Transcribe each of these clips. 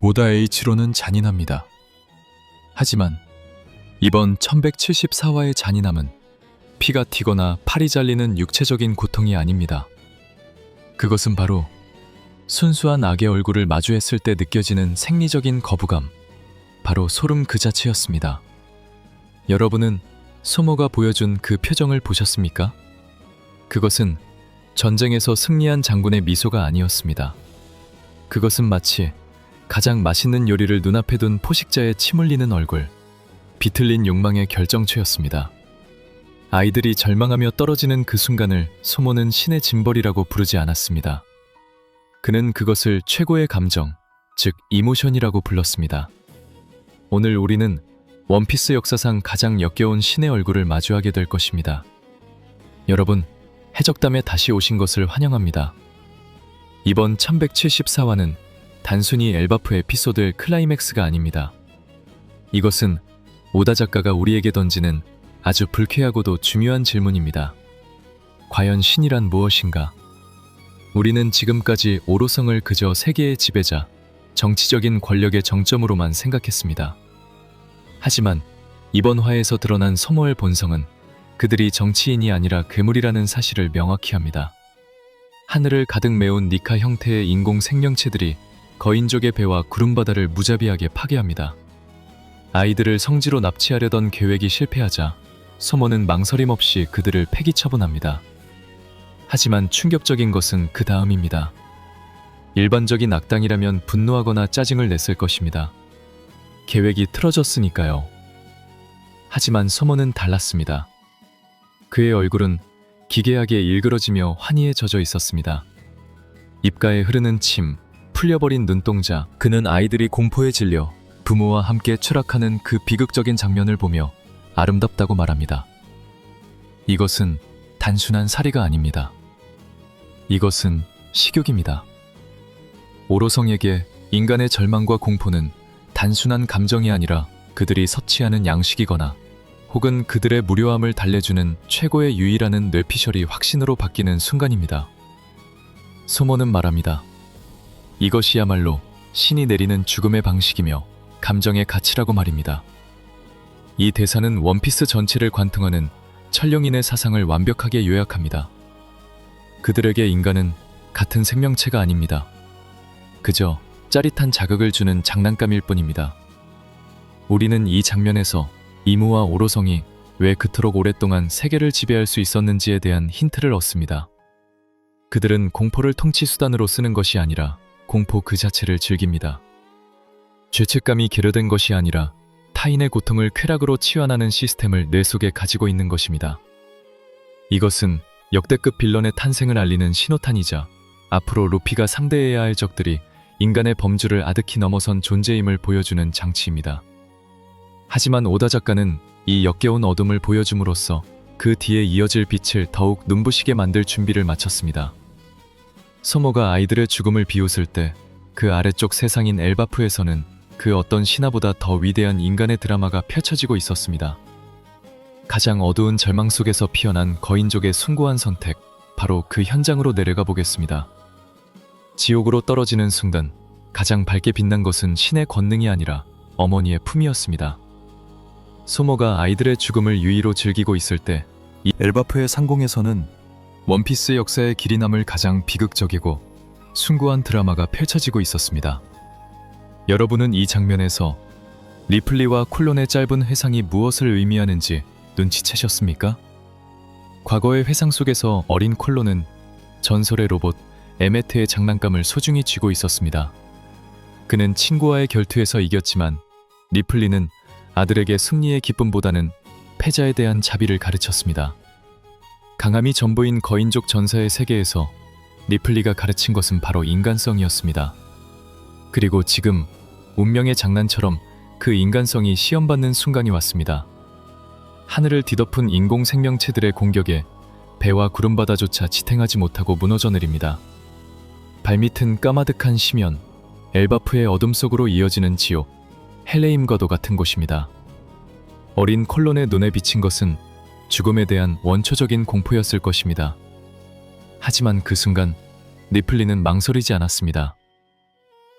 오다 H로는 잔인합니다. 하지만 이번 1174화의 잔인함은 피가 튀거나 팔이 잘리는 육체적인 고통이 아닙니다. 그것은 바로 순수한 악의 얼굴을 마주했을 때 느껴지는 생리적인 거부감, 바로 소름 그 자체였습니다. 여러분은 소모가 보여준 그 표정을 보셨습니까? 그것은 전쟁에서 승리한 장군의 미소가 아니었습니다. 그것은 마치 가장 맛있는 요리를 눈앞에 둔 포식자의 침 흘리는 얼굴, 비틀린 욕망의 결정체였습니다. 아이들이 절망하며 떨어지는 그 순간을 소모는 신의 짐벌이라고 부르지 않았습니다. 그는 그것을 최고의 감정, 즉 이모션이라고 불렀습니다. 오늘 우리는 원피스 역사상 가장 역겨운 신의 얼굴을 마주하게 될 것입니다. 여러분, 해적담에 다시 오신 것을 환영합니다. 이번 1174화는 단순히 엘바프 에피소드의 클라이맥스가 아닙니다. 이것은 오다 작가가 우리에게 던지는 아주 불쾌하고도 중요한 질문입니다. 과연 신이란 무엇인가? 우리는 지금까지 오로성을 그저 세계의 지배자, 정치적인 권력의 정점으로만 생각했습니다. 하지만 이번 화에서 드러난 소모의 본성은 그들이 정치인이 아니라 괴물이라는 사실을 명확히 합니다. 하늘을 가득 메운 니카 형태의 인공 생명체들이 거인족의 배와 구름바다를 무자비하게 파괴합니다. 아이들을 성지로 납치하려던 계획이 실패하자 소모는 망설임 없이 그들을 폐기 처분합니다. 하지만 충격적인 것은 그 다음입니다. 일반적인 악당이라면 분노하거나 짜증을 냈을 것입니다. 계획이 틀어졌으니까요. 하지만 소모는 달랐습니다. 그의 얼굴은 기괴하게 일그러지며 환희에 젖어 있었습니다. 입가에 흐르는 침, 풀려버린 눈동자, 그는 아이들이 공포에 질려 부모와 함께 추락하는 그 비극적인 장면을 보며 아름답다고 말합니다. 이것은 단순한 살해가 아닙니다. 이것은 식욕입니다. 오로성에게 인간의 절망과 공포는 단순한 감정이 아니라 그들이 섭취하는 양식이거나 혹은 그들의 무료함을 달래주는 최고의 유의라는 뇌피셜이 확신으로 바뀌는 순간입니다. 소모는 말합니다. 이것이야말로 신이 내리는 죽음의 방식이며 감정의 가치라고 말입니다. 이 대사는 원피스 전체를 관통하는 천룡인의 사상을 완벽하게 요약합니다. 그들에게 인간은 같은 생명체가 아닙니다. 그저 짜릿한 자극을 주는 장난감일 뿐입니다. 우리는 이 장면에서 이무와 오로성이 왜 그토록 오랫동안 세계를 지배할 수 있었는지에 대한 힌트를 얻습니다. 그들은 공포를 통치 수단으로 쓰는 것이 아니라 공포 그 자체를 즐깁니다. 죄책감이 계류된 것이 아니라 타인의 고통을 쾌락으로 치환하는 시스템을 뇌 속에 가지고 있는 것입니다. 이것은 역대급 빌런의 탄생을 알리는 신호탄이자 앞으로 루피가 상대해야 할 적들이 인간의 범주를 아득히 넘어선 존재임을 보여주는 장치입니다. 하지만 오다 작가는 이 역겨운 어둠을 보여줌으로써 그 뒤에 이어질 빛을 더욱 눈부시게 만들 준비를 마쳤습니다. 소모가 아이들의 죽음을 비웃을 때 그 아래쪽 세상인 엘바프에서는 그 어떤 신화보다 더 위대한 인간의 드라마가 펼쳐지고 있었습니다. 가장 어두운 절망 속에서 피어난 거인족의 숭고한 선택, 바로 그 현장으로 내려가 보겠습니다. 지옥으로 떨어지는 순간 가장 밝게 빛난 것은 신의 권능이 아니라 어머니의 품이었습니다. 소모가 아이들의 죽음을 유의로 즐기고 있을 때 이 엘바프의 상공에서는 원피스 역사의 길이 남을 가장 비극적이고 숭고한 드라마가 펼쳐지고 있었습니다. 여러분은 이 장면에서 리플리와 쿨론의 짧은 회상이 무엇을 의미하는지 눈치채셨습니까? 과거의 회상 속에서 어린 쿨론은 전설의 로봇 에메트의 장난감을 소중히 쥐고 있었습니다. 그는 친구와의 결투에서 이겼지만 리플리는 아들에게 승리의 기쁨보다는 패자에 대한 자비를 가르쳤습니다. 강함이 전부인 거인족 전사의 세계에서 리플리가 가르친 것은 바로 인간성이었습니다. 그리고 지금 운명의 장난처럼 그 인간성이 시험받는 순간이 왔습니다. 하늘을 뒤덮은 인공 생명체들의 공격에 배와 구름바다조차 지탱하지 못하고 무너져 내립니다. 발밑은 까마득한 심연, 엘바프의 어둠 속으로 이어지는 지옥, 헬레임과도 같은 곳입니다. 어린 콜론의 눈에 비친 것은 죽음에 대한 원초적인 공포였을 것입니다. 하지만 그 순간 리플리는 망설이지 않았습니다.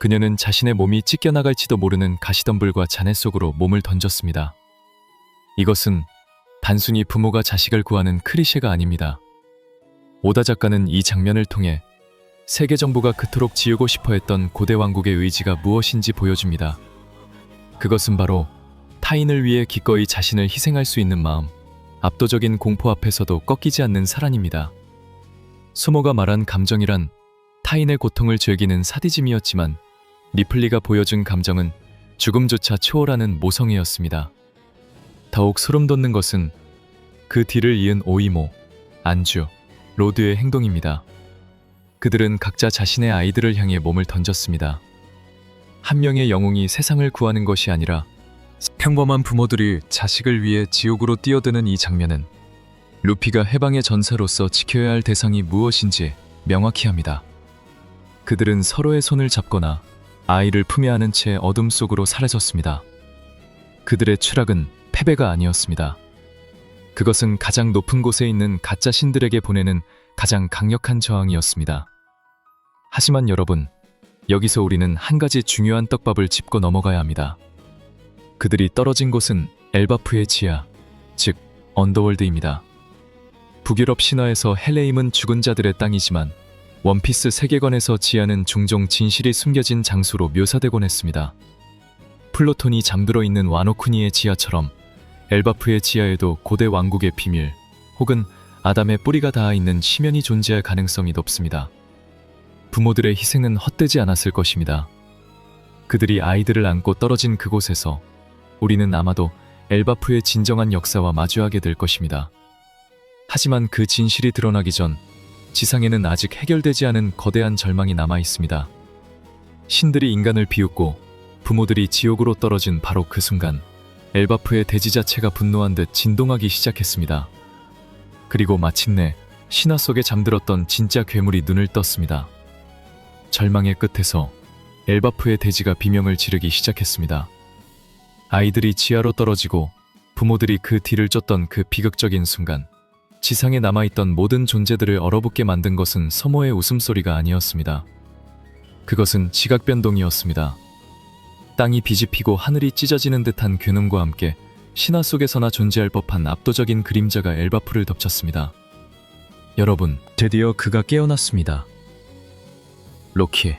그녀는 자신의 몸이 찢겨나갈지도 모르는 가시덤불과 잔해 속으로 몸을 던졌습니다. 이것은 단순히 부모가 자식을 구하는 클리셰가 아닙니다. 오다 작가는 이 장면을 통해 세계 정부가 그토록 지우고 싶어 했던 고대 왕국의 의지가 무엇인지 보여줍니다. 그것은 바로 타인을 위해 기꺼이 자신을 희생할 수 있는 마음, 압도적인 공포 앞에서도 꺾이지 않는 사랑입니다. 수모가 말한 감정이란 타인의 고통을 즐기는 사디즘이었지만 리플리가 보여준 감정은 죽음조차 초월하는 모성애였습니다. 더욱 소름 돋는 것은 그 뒤를 이은 오이모, 안주, 로드의 행동입니다. 그들은 각자 자신의 아이들을 향해 몸을 던졌습니다. 한 명의 영웅이 세상을 구하는 것이 아니라 평범한 부모들이 자식을 위해 지옥으로 뛰어드는 이 장면은 루피가 해방의 전사로서 지켜야 할 대상이 무엇인지 명확히 합니다. 그들은 서로의 손을 잡거나 아이를 품에 안은 채 어둠 속으로 사라졌습니다. 그들의 추락은 패배가 아니었습니다. 그것은 가장 높은 곳에 있는 가짜 신들에게 보내는 가장 강력한 저항이었습니다. 하지만 여러분, 여기서 우리는 한 가지 중요한 떡밥을 짚고 넘어가야 합니다. 그들이 떨어진 곳은 엘바프의 지하, 즉 언더월드입니다. 북유럽 신화에서 헬레임은 죽은 자들의 땅이지만 원피스 세계관에서 지하는 종종 진실이 숨겨진 장소로 묘사되곤 했습니다. 플로톤이 잠들어 있는 와노쿠니의 지하처럼 엘바프의 지하에도 고대 왕국의 비밀 혹은 아담의 뿌리가 닿아 있는 심연이 존재할 가능성이 높습니다. 부모들의 희생은 헛되지 않았을 것입니다. 그들이 아이들을 안고 떨어진 그곳에서 우리는 아마도 엘바프의 진정한 역사와 마주하게 될 것입니다. 하지만 그 진실이 드러나기 전 지상에는 아직 해결되지 않은 거대한 절망이 남아 있습니다. 신들이 인간을 비웃고 부모들이 지옥으로 떨어진 바로 그 순간 엘바프의 대지 자체가 분노한 듯 진동하기 시작했습니다. 그리고 마침내 신화 속에 잠들었던 진짜 괴물이 눈을 떴습니다. 절망의 끝에서 엘바프의 대지가 비명을 지르기 시작했습니다. 아이들이 지하로 떨어지고 부모들이 그 뒤를 쫓던 그 비극적인 순간, 지상에 남아있던 모든 존재들을 얼어붙게 만든 것은 서모의 웃음소리가 아니었습니다. 그것은 지각 변동이었습니다. 땅이 비집히고 하늘이 찢어지는 듯한 괴능과 함께 신화 속에서나 존재할 법한 압도적인 그림자가 엘바프를 덮쳤습니다. 여러분, 드디어 그가 깨어났습니다. 로키.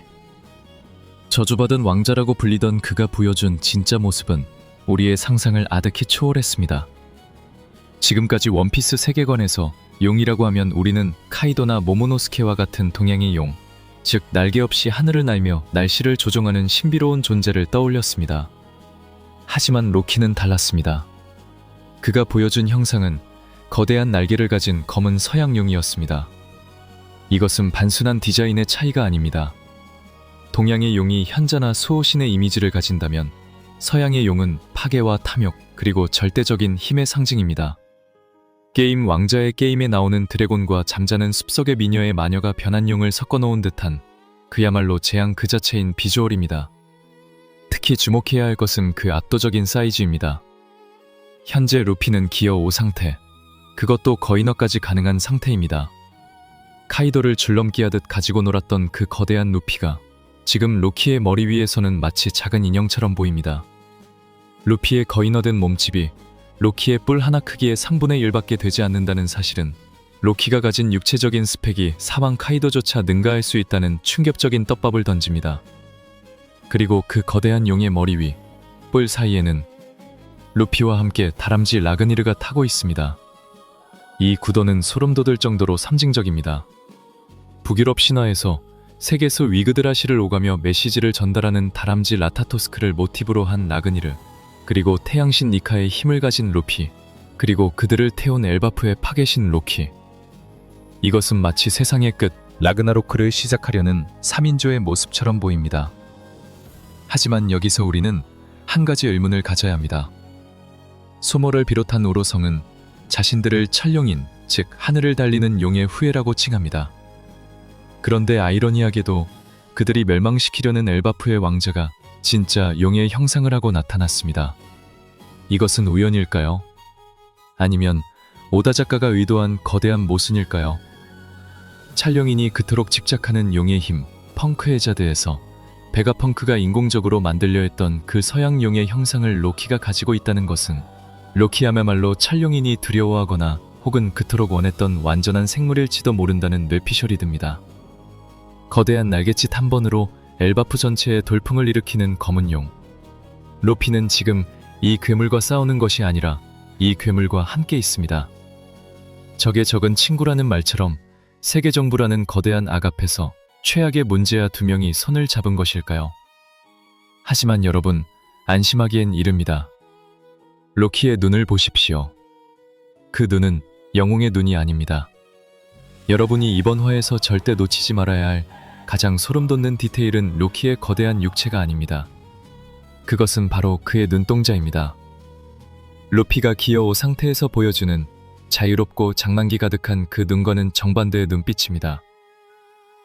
저주받은 왕자라고 불리던 그가 보여준 진짜 모습은 우리의 상상을 아득히 초월했습니다. 지금까지 원피스 세계관에서 용이라고 하면 우리는 카이도나 모모노스케와 같은 동양의 용, 즉 날개 없이 하늘을 날며 날씨를 조종하는 신비로운 존재를 떠올렸습니다. 하지만 로키는 달랐습니다. 그가 보여준 형상은 거대한 날개를 가진 검은 서양용이었습니다. 이것은 단순한 디자인의 차이가 아닙니다. 동양의 용이 현자나 수호신의 이미지를 가진다면 서양의 용은 파괴와 탐욕 그리고 절대적인 힘의 상징입니다. 게임 왕자의 게임에 나오는 드래곤과 잠자는 숲속의 미녀의 마녀가 변한 용을 섞어놓은 듯한 그야말로 재앙 그 자체인 비주얼입니다. 특히 주목해야 할 것은 그 압도적인 사이즈입니다. 현재 루피는 기어 5 상태, 그것도 거의 너까지 가능한 상태입니다. 카이도를 줄넘기 하듯 가지고 놀았던 그 거대한 루피가 지금 로키의 머리 위에서는 마치 작은 인형처럼 보입니다. 루피의 거의 너된 몸집이 로키의 뿔 하나 크기의 3분의 1밖에 되지 않는다는 사실은 로키가 가진 육체적인 스펙이 사왕 카이도조차 능가할 수 있다는 충격적인 떡밥을 던집니다. 그리고 그 거대한 용의 머리 위, 뿔 사이에는 루피와 함께 다람쥐 라그니르가 타고 있습니다. 이 구도는 소름 돋을 정도로 상징적입니다. 북유럽 신화에서 세계수 위그드라시를 오가며 메시지를 전달하는 다람쥐 라타토스크를 모티브로 한 라그니르, 그리고 태양신 니카의 힘을 가진 루피, 그리고 그들을 태운 엘바프의 파괴신 로키. 이것은 마치 세상의 끝 라그나로크를 시작하려는 3인조의 모습처럼 보입니다. 하지만 여기서 우리는 한 가지 의문을 가져야 합니다. 소모를 비롯한 오로성은 자신들을 천룡인, 즉 하늘을 달리는 용의 후예라고 칭합니다. 그런데 아이러니하게도 그들이 멸망시키려는 엘바프의 왕자가 진짜 용의 형상을 하고 나타났습니다. 이것은 우연일까요? 아니면 오다 작가가 의도한 거대한 모순일까요? 찰룡인이 그토록 집착하는 용의 힘, 펑크헤자드에서 베가펑크가 인공적으로 만들려 했던 그 서양용의 형상을 로키가 가지고 있다는 것은 로키야말로 찰룡인이 두려워하거나 혹은 그토록 원했던 완전한 생물일지도 모른다는 뇌피셜이 듭니다. 거대한 날갯짓 한 번으로 엘바프 전체에 돌풍을 일으키는 검은 용. 로피는 지금 이 괴물과 싸우는 것이 아니라 이 괴물과 함께 있습니다. 적의 적은 친구라는 말처럼 세계 정부라는 거대한 악 앞에서 최악의 문제아 두 명이 손을 잡은 것일까요? 하지만 여러분, 안심하기엔 이릅니다. 로키의 눈을 보십시오. 그 눈은 영웅의 눈이 아닙니다. 여러분이 이번 화에서 절대 놓치지 말아야 할 가장 소름돋는 디테일은 로키의 거대한 육체가 아닙니다. 그것은 바로 그의 눈동자입니다. 루피가 기어오 상태에서 보여주는 자유롭고 장난기 가득한 그 눈과는 정반대의 눈빛입니다.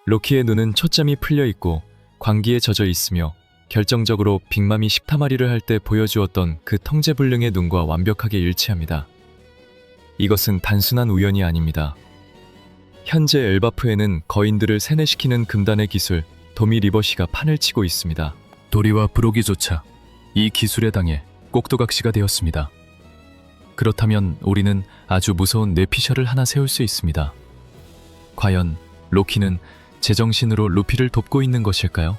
로키의 눈은 초점이 풀려 있고 광기에 젖어 있으며 결정적으로 빅맘이 식타마리를 할 때 보여주었던 그 통제불능의 눈과 완벽하게 일치합니다. 이것은 단순한 우연이 아닙니다. 현재 엘바프에는 거인들을 세뇌시키는 금단의 기술 도미 리버시가 판을 치고 있습니다. 도리와 브로기조차 이 기술에 당해 꼭두각시가 되었습니다. 그렇다면 우리는 아주 무서운 뇌피셜을 하나 세울 수 있습니다. 과연 로키는 제정신으로 루피를 돕고 있는 것일까요?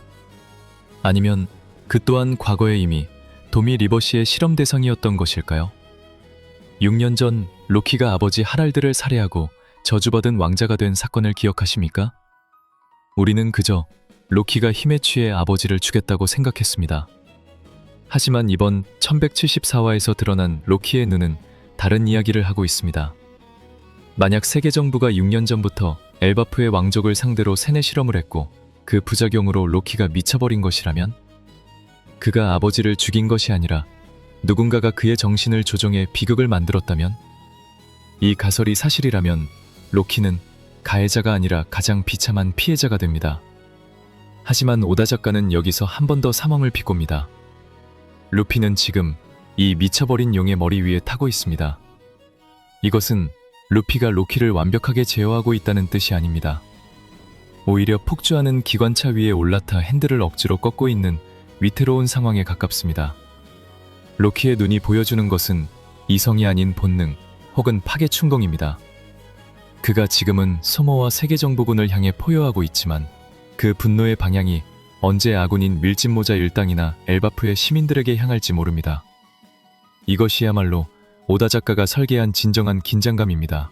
아니면 그 또한 과거에 이미 도미 리버시의 실험 대상이었던 것일까요? 6년 전 로키가 아버지 하랄드를 살해하고 저주받은 왕자가 된 사건을 기억하십니까? 우리는 그저 로키가 힘에 취해 아버지를 죽였다고 생각했습니다. 하지만 이번 1174화에서 드러난 로키의 눈은 다른 이야기를 하고 있습니다. 만약 세계 정부가 6년 전부터 엘바프의 왕족을 상대로 세뇌 실험을 했고 그 부작용으로 로키가 미쳐버린 것이라면, 그가 아버지를 죽인 것이 아니라 누군가가 그의 정신을 조종해 비극을 만들었다면, 이 가설이 사실이라면 로키는 가해자가 아니라 가장 비참한 피해자가 됩니다. 하지만 오다 작가는 여기서 한 번 더 상황을 비꼽니다. 루피는 지금 이 미쳐버린 용의 머리 위에 타고 있습니다. 이것은 루피가 로키를 완벽하게 제어하고 있다는 뜻이 아닙니다. 오히려 폭주하는 기관차 위에 올라타 핸들을 억지로 꺾고 있는 위태로운 상황에 가깝습니다. 로키의 눈이 보여주는 것은 이성이 아닌 본능 혹은 파괴 충동입니다. 그가 지금은 소모와 세계정부군을 향해 포효하고 있지만 그 분노의 방향이 언제 아군인 밀짚모자 일당이나 엘바프의 시민들에게 향할지 모릅니다. 이것이야말로 오다 작가가 설계한 진정한 긴장감입니다.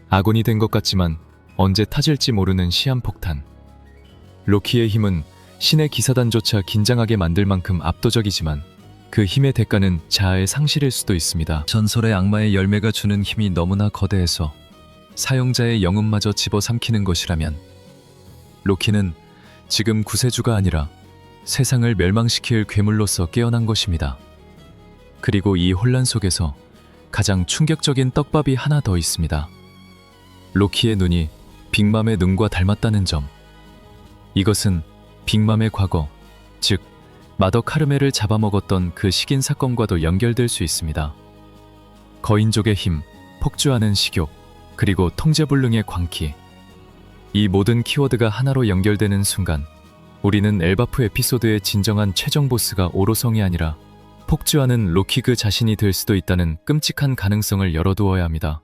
아군이 된 것 같지만 언제 타질지 모르는 시한폭탄. 로키의 힘은 신의 기사단조차 긴장하게 만들 만큼 압도적이지만 그 힘의 대가는 자아의 상실일 수도 있습니다. 전설의 악마의 열매가 주는 힘이 너무나 거대해서 사용자의 영혼마저 집어삼키는 것이라면, 로키는 지금 구세주가 아니라 세상을 멸망시킬 괴물로서 깨어난 것입니다. 그리고 이 혼란 속에서 가장 충격적인 떡밥이 하나 더 있습니다. 로키의 눈이 빅맘의 눈과 닮았다는 점. 이것은 빅맘의 과거, 즉 마덕 하르메를 잡아먹었던 그 식인 사건과도 연결될 수 있습니다. 거인족의 힘, 폭주하는 식욕, 그리고 통제불능의 광기. 이 모든 키워드가 하나로 연결되는 순간 우리는 엘바프 에피소드의 진정한 최종 보스가 오로성이 아니라 폭주하는 로키 그 자신이 될 수도 있다는 끔찍한 가능성을 열어두어야 합니다.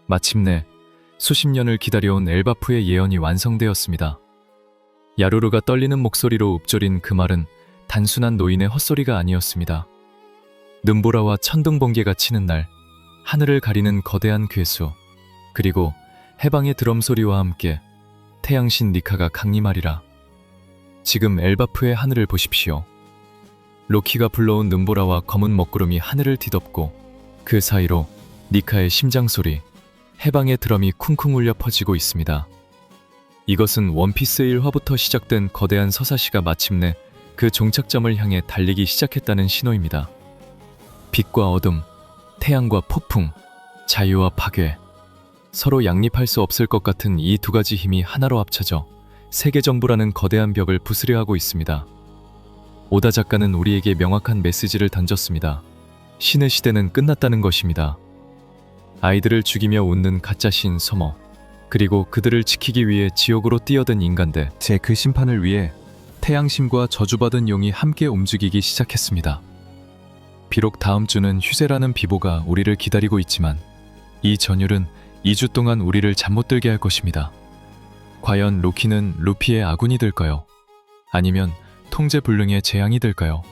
마침내 수십 년을 기다려온 엘바프의 예언이 완성되었습니다. 야루르가 떨리는 목소리로 읊조린 그 말은 단순한 노인의 헛소리가 아니었습니다. 눈보라와 천둥 번개가 치는 날, 하늘을 가리는 거대한 괴수, 그리고 해방의 드럼 소리와 함께 태양신 니카가 강림하리라. 지금 엘바프의 하늘을 보십시오. 로키가 불러온 눈보라와 검은 먹구름이 하늘을 뒤덮고 그 사이로 니카의 심장소리, 해방의 드럼이 쿵쿵 울려 퍼지고 있습니다. 이것은 원피스 1화부터 시작된 거대한 서사시가 마침내 그 종착점을 향해 달리기 시작했다는 신호입니다. 빛과 어둠, 태양과 폭풍, 자유와 파괴, 서로 양립할 수 없을 것 같은 이 두 가지 힘이 하나로 합쳐져 세계정부라는 거대한 벽을 부수려 하고 있습니다. 오다 작가는 우리에게 명확한 메시지를 던졌습니다. 신의 시대는 끝났다는 것입니다. 아이들을 죽이며 웃는 가짜신 서머, 그리고 그들을 지키기 위해 지옥으로 뛰어든 인간들, 제 그 심판을 위해 태양신과 저주받은 용이 함께 움직이기 시작했습니다. 비록 다음 주는 휴재라는 비보가 우리를 기다리고 있지만 이 전율은 2주 동안 우리를 잠 못 들게 할 것입니다. 과연 로키는 루피의 아군이 될까요? 아니면 통제불능의 재앙이 될까요?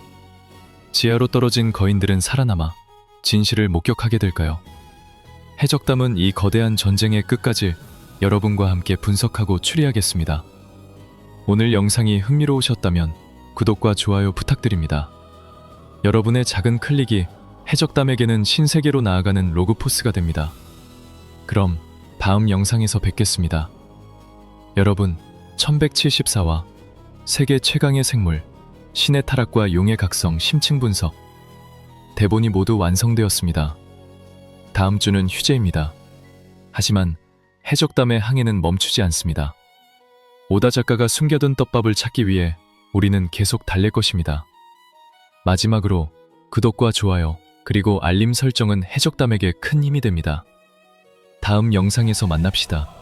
지하로 떨어진 거인들은 살아남아 진실을 목격하게 될까요? 해적담은 이 거대한 전쟁의 끝까지 여러분과 함께 분석하고 추리하겠습니다. 오늘 영상이 흥미로우셨다면 구독과 좋아요 부탁드립니다. 여러분의 작은 클릭이 해적담에게는 신세계로 나아가는 로그포스가 됩니다. 그럼 다음 영상에서 뵙겠습니다. 여러분, 1174화 세계 최강의 생물 신의 타락과 용의 각성 심층 분석 대본이 모두 완성되었습니다. 다음 주는 휴재입니다. 하지만 해적담의 항해는 멈추지 않습니다. 오다 작가가 숨겨둔 떡밥을 찾기 위해 우리는 계속 달릴 것입니다. 마지막으로 구독과 좋아요 그리고 알림 설정은 해적담에게 큰 힘이 됩니다. 다음 영상에서 만납시다.